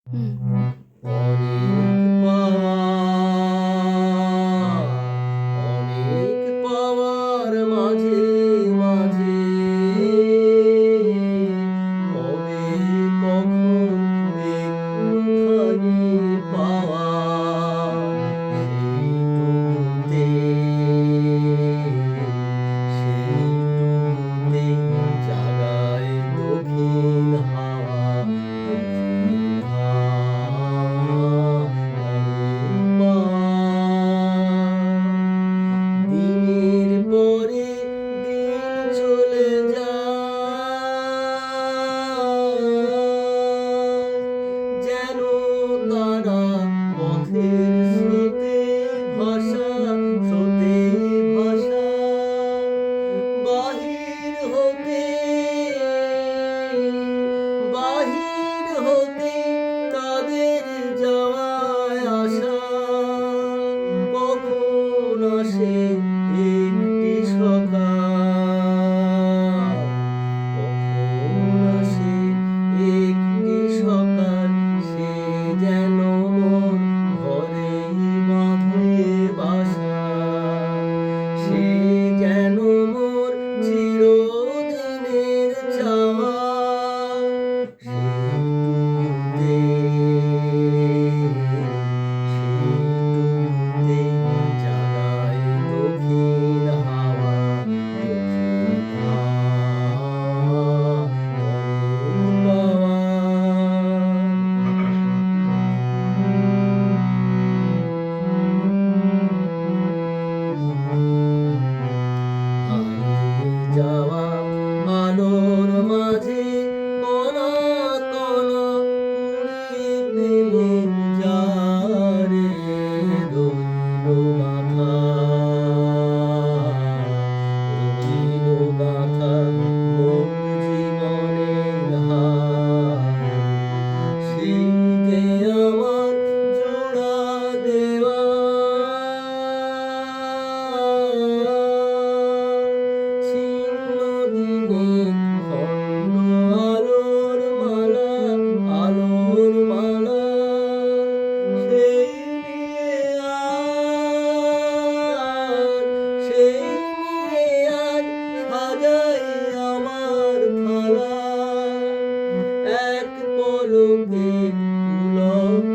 হুম। অনেক পাওয়া, অনেক পাওয়ার মাঝে মাঝে কবে কখন একটুখানি পাওয়া, সেইটুকুতে সেইটুকুতে জাগায় দক্ষিণ হাওয়া, দক্ষিণ হাওয়া। দিনের পরে দিন চলে যায়, যেন তারা পথের স্রোতে ভাসা, স্রোতে ভাসা। বাহির হতে, বাহির হতে তাদের যাওয়ায় আসা, কখন আসে একটি সকাল, কখন আসে একটি সকাল, সে যেন মোর ঘরেই বাঁধে বাসা, সে যেন মোর চিরদিনের চাওয়া, সেইটুকুতে সেইটুকুতে জাগায় দক্ষিণ হাওয়া, দক্ষিণ হাওয়া। অনেক পাওয়া। হারিয়ে যাওয়া আলোর মাঝে কণা কণা কুড়িয়ে পেলেন যারে, রইল গাঁথা, রইল গাঁথা মোর জীবনের হার, সেই যে আমার জোড়া দেওয়া, ছিন্ন দিনে খণ্ড আলোর মালা, আলোর মালা। সেই নিয়ে আজ, সেই নিয়ে আজ সাজাই আমার থালা, এক পলকে পুলক